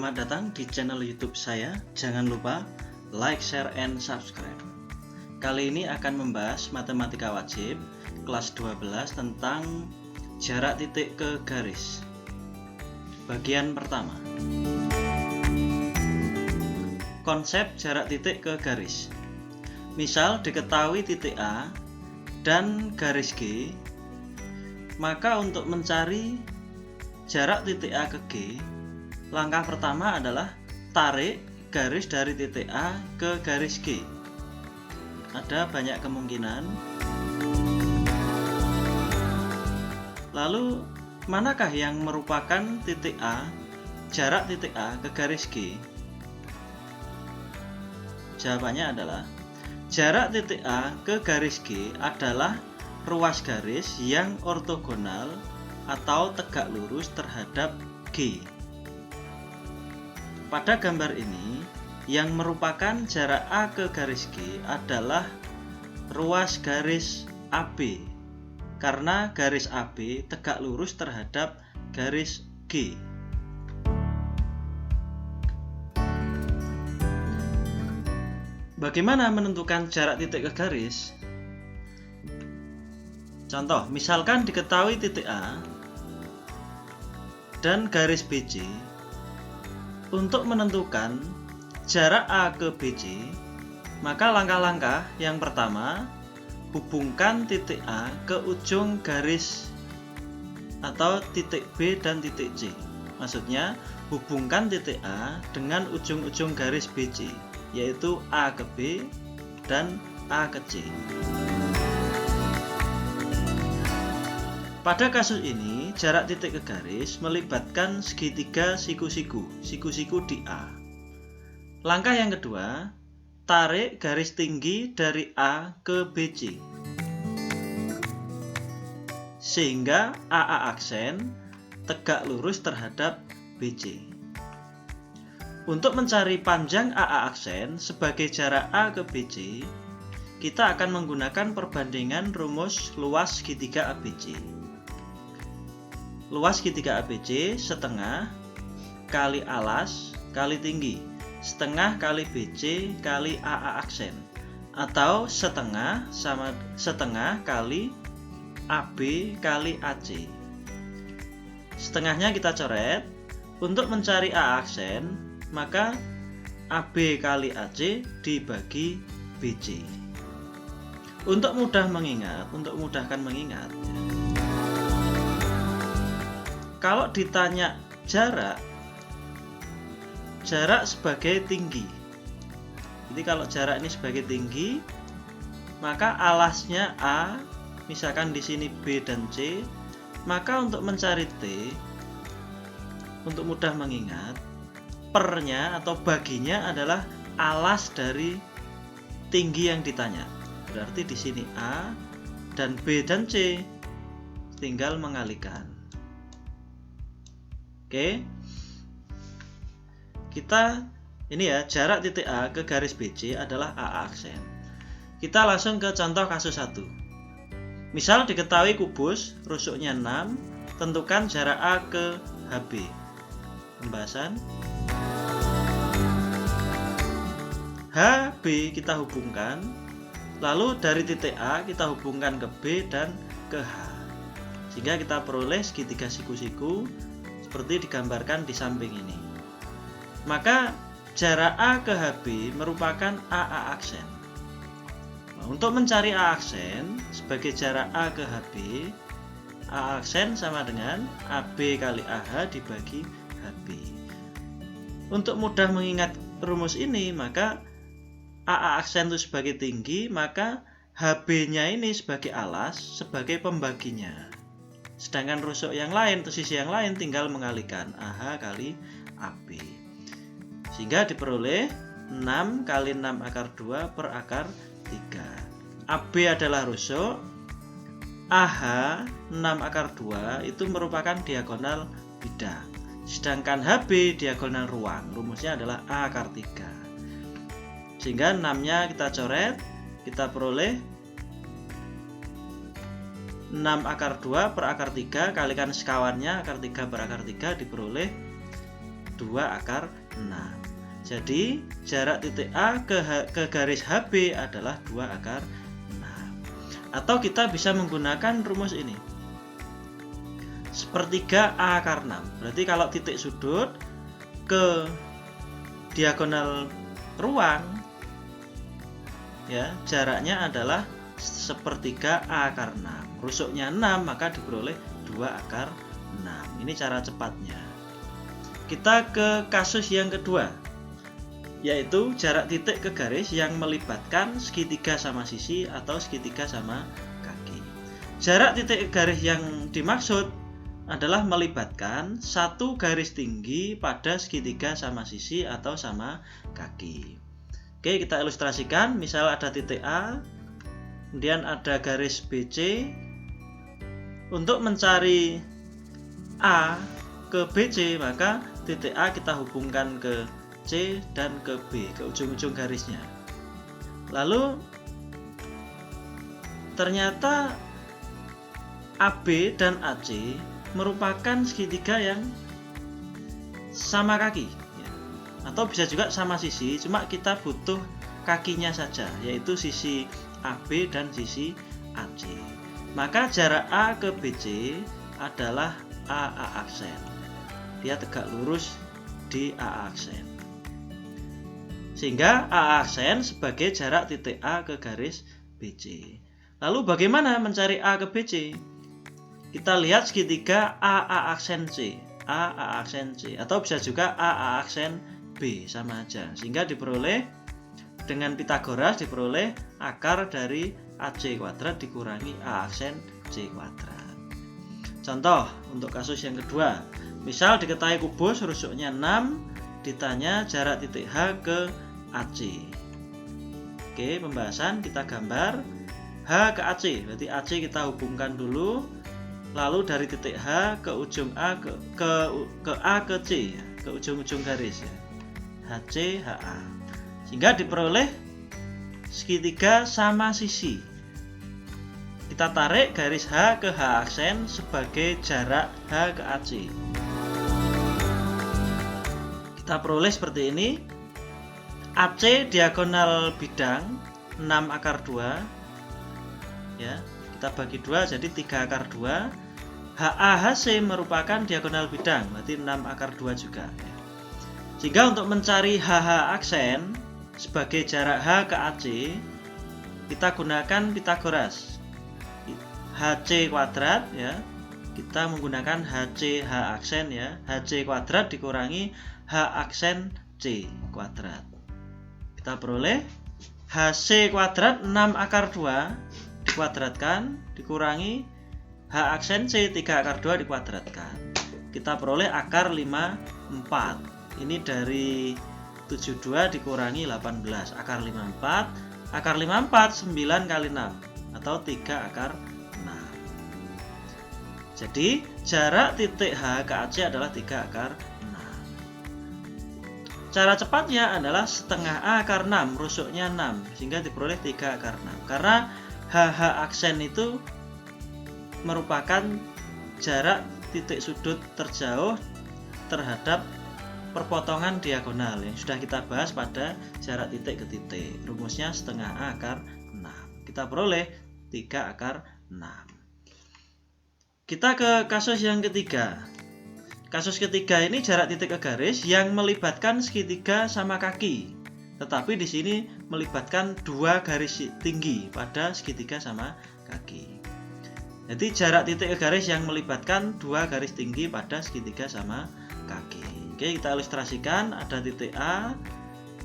Selamat datang di channel YouTube saya. Jangan lupa like, share, and subscribe. Kali ini akan membahas matematika wajib kelas 12 tentang jarak titik ke garis. Bagian pertama. Konsep jarak titik ke garis. Misal diketahui titik A dan garis G, maka untuk mencari jarak titik A ke G, langkah pertama adalah tarik garis dari titik A ke garis G. Ada banyak kemungkinan. Lalu, manakah yang merupakan titik A, jarak titik A ke garis G? Jawabannya adalah jarak titik A ke garis G adalah ruas garis yang ortogonal atau tegak lurus terhadap G. Pada gambar ini, yang merupakan jarak A ke garis G adalah ruas garis AB, karena garis AB tegak lurus terhadap garis G. Bagaimana menentukan jarak titik ke garis? Contoh, misalkan diketahui titik A dan garis BC. Untuk menentukan jarak A ke BC, maka langkah-langkah yang pertama, hubungkan titik A ke ujung garis atau titik B dan titik C. Maksudnya, hubungkan titik A dengan ujung-ujung garis BC, yaitu A ke B dan A ke C. Pada kasus ini, jarak titik ke garis melibatkan segitiga siku-siku di A. Langkah yang kedua, tarik garis tinggi dari A ke BC, sehingga AA aksen tegak lurus terhadap BC. Untuk mencari panjang AA aksen sebagai jarak A ke BC, kita akan menggunakan perbandingan rumus luas segitiga ABC. Luas segitiga ABC setengah kali alas kali tinggi, setengah kali BC kali AA aksen, atau setengah sama setengah kali AB kali AC. Setengahnya kita coret. Untuk mencari AA aksen, maka AB kali AC dibagi BC. Untuk mudahkan mengingat, kalau ditanya jarak sebagai tinggi. Jadi kalau jarak ini sebagai tinggi, maka alasnya A, misalkan di sini B dan C, maka untuk mencari T, untuk mudah mengingat, pernya atau baginya adalah alas dari tinggi yang ditanya. Berarti di sini A dan B dan C, tinggal mengalikan. Oke, kita ini ya, jarak titik A ke garis BC adalah AA aksen. Kita langsung ke contoh kasus 1. Misal diketahui kubus rusuknya 6, tentukan jarak A ke HB. Pembahasan. HB kita hubungkan, lalu dari titik A kita hubungkan ke B dan ke H, sehingga kita peroleh segitiga siku-siku seperti digambarkan di samping ini. Maka jarak A ke HB merupakan AA aksen. Nah, untuk mencari AA aksen sebagai jarak A ke HB, AA aksen sama dengan AB kali AH dibagi HB. Untuk mudah mengingat rumus ini, maka AA aksen itu sebagai tinggi, maka HB-nya ini sebagai alas, sebagai pembaginya. Sedangkan rusuk yang lain, atau sisi yang lain tinggal mengalikan AH kali AB. Sehingga diperoleh 6 kali 6 akar 2 per akar 3. AB adalah rusuk, AH 6 akar 2 itu merupakan diagonal bidang. Sedangkan HB diagonal ruang, rumusnya adalah A akar 3. Sehingga 6-nya kita coret, kita peroleh 6 akar 2 per akar 3 kalikan sekawannya akar 3 per akar 3 diperoleh 2/6. Jadi jarak titik A ke garis HB adalah 2/6. Atau kita bisa menggunakan rumus ini. Sepertiga A/6. Berarti kalau titik sudut ke diagonal ruang, ya, jaraknya adalah sepertiga A/6. Rusuknya 6, maka diperoleh 2/6. Ini cara cepatnya. Kita ke kasus yang kedua, yaitu jarak titik ke garis yang melibatkan segitiga sama sisi atau segitiga sama kaki. Jarak titik ke garis yang dimaksud adalah melibatkan satu garis tinggi pada segitiga sama sisi atau sama kaki. Oke, kita ilustrasikan. Misal ada titik A, kemudian ada garis BC. Untuk mencari A ke BC, maka titik A kita hubungkan ke C dan ke B, ke ujung-ujung garisnya. Lalu ternyata AB dan AC merupakan segitiga yang sama kaki, ya. Atau bisa juga sama sisi, cuma kita butuh kakinya saja, yaitu sisi AB dan sisi AC. Maka jarak A ke BC adalah AA aksen. Dia tegak lurus di AA aksen. Sehingga AA aksen sebagai jarak titik A ke garis BC. Lalu bagaimana mencari A ke BC? Kita lihat segitiga AA aksen C, AA aksen C, atau bisa juga AA aksen B, sama aja. Sehingga diperoleh dengan Pitagoras diperoleh akar dari AC kuadrat dikurangi A aksen C kuadrat. Contoh untuk kasus yang kedua, misal diketahui kubus rusuknya 6, ditanya jarak titik H ke AC. Oke, pembahasan kita gambar H ke AC, berarti AC kita hubungkan dulu. Lalu dari titik H ke ujung A ke A ke C, ya, ke ujung-ujung garis, ya. HC HA. Sehingga diperoleh segitiga sama sisi. Kita tarik garis H ke H aksen sebagai jarak H ke AC. Kita peroleh seperti ini. AC diagonal bidang 6/2, ya. Kita bagi 2 jadi 3/2. HAHC merupakan diagonal bidang, berarti 6/2 juga. Sehingga untuk mencari HH aksen sebagai jarak H ke AC, kita gunakan Pitagoras. HC kuadrat, ya. Kita menggunakan HC H aksen, ya. HC kuadrat dikurangi H aksen C kuadrat. Kita peroleh HC kuadrat 6/2 dikuadratkan dikurangi H aksen C 3/2 dikuadratkan. Kita peroleh akar 54. Ini dari 72 dikurangi 18. Akar 54. Akar 54 9 kali 6 atau 3/6. Jadi jarak titik H ke AC adalah 3/6. Cara cepatnya adalah setengah A akar 6, rusuknya 6, sehingga diperoleh 3/6. Karena HH aksen itu merupakan jarak titik sudut terjauh terhadap perpotongan diagonal yang sudah kita bahas pada jarak titik ke titik. Rumusnya setengah A akar 6. Kita peroleh 3/6. Kita ke kasus yang ketiga. Kasus ketiga ini jarak titik ke garis yang melibatkan segitiga sama kaki. Tetapi di sini melibatkan dua garis tinggi pada segitiga sama kaki. Jadi jarak titik ke garis yang melibatkan dua garis tinggi pada segitiga sama kaki. Oke, kita ilustrasikan. Ada titik A,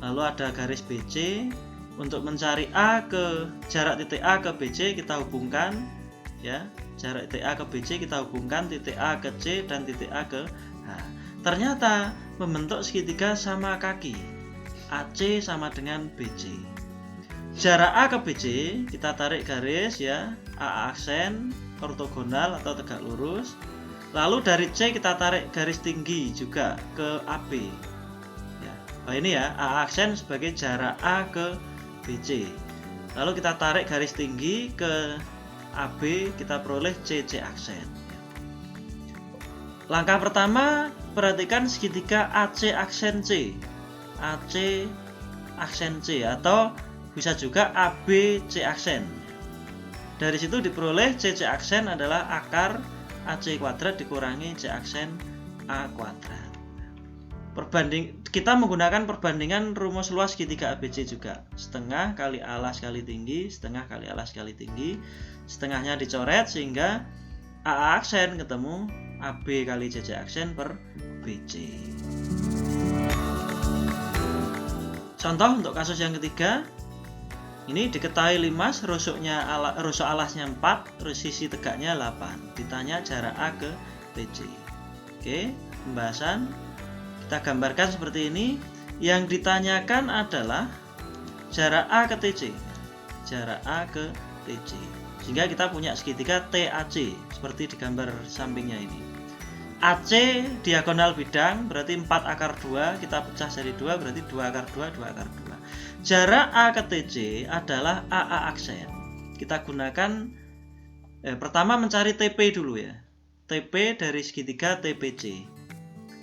lalu ada garis BC. Untuk mencari jarak titik A ke BC kita hubungkan, ya. Jarak titik A ke BC kita hubungkan titik A ke C dan titik A ke H. Ternyata membentuk segitiga sama kaki. AC sama dengan BC. Jarak A ke BC kita tarik garis, ya, A aksen ortogonal atau tegak lurus. Lalu dari C kita tarik garis tinggi juga ke AB. Ya. Nah ini ya, A aksen sebagai jarak A ke BC. Lalu kita tarik garis tinggi ke AB, kita peroleh CC aksen. Langkah pertama perhatikan segitiga AC aksen C. AC aksen C atau bisa juga AB C aksen. Dari situ diperoleh CC aksen adalah akar AC kuadrat dikurangi C aksen A kuadrat. Kita menggunakan perbandingan rumus luas segitiga ABC juga. Setengah kali alas kali tinggi, setengah kali alas kali tinggi. Setengahnya dicoret sehingga AA aksen ketemu AB kali CC aksen per BC. Contoh untuk kasus yang ketiga. Ini diketahui limas, rusuk alasnya 4, sisi tegaknya 8. Ditanya jarak A ke BC. Oke, pembahasan kita gambarkan seperti ini. Yang ditanyakan adalah jarak A ke TC. Jarak A ke TC. Sehingga kita punya segitiga TAC seperti di gambar sampingnya ini. AC diagonal bidang berarti 4 akar 2, kita pecah jadi 2 berarti 2 akar 2, 2 akar 2. Jarak A ke TC adalah AA aksen. Kita gunakan pertama mencari TP dulu ya. TP dari segitiga TPC.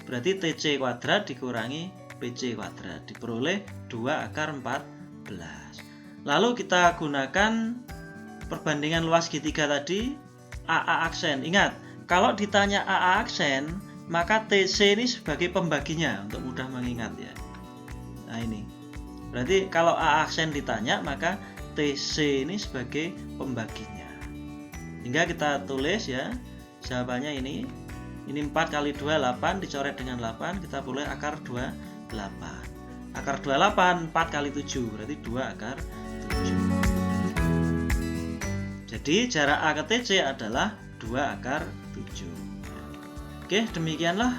Berarti TC kuadrat dikurangi PC kuadrat diperoleh 2 akar 14. Lalu kita gunakan perbandingan luas segitiga tadi AA aksen. Ingat, kalau ditanya AA aksen, maka TC ini sebagai pembaginya untuk mudah mengingat ya. Nah ini. Berarti kalau AA aksen ditanya, maka TC ini sebagai pembaginya. Hingga kita tulis ya, jawabannya ini 4 kali 2, 8, dicoret dengan 8, kita boleh akar 28. Akar 28, 4 kali 7, berarti 2 akar 7. Jadi jarak A ke TC adalah 2 akar 7. Oke, demikianlah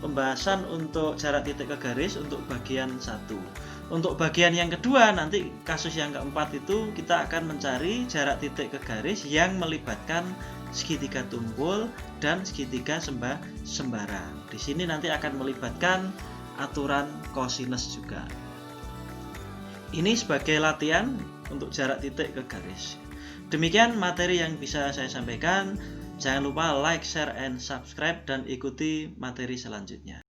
pembahasan untuk jarak titik ke garis untuk bagian 1. Untuk bagian yang kedua, nanti kasus yang keempat itu kita akan mencari jarak titik ke garis yang melibatkan segitiga tumpul dan segitiga sembara. Di sini nanti akan melibatkan aturan kosinus juga. Ini sebagai latihan untuk jarak titik ke garis. Demikian materi yang bisa saya sampaikan. Jangan lupa like, share, and subscribe dan ikuti materi selanjutnya.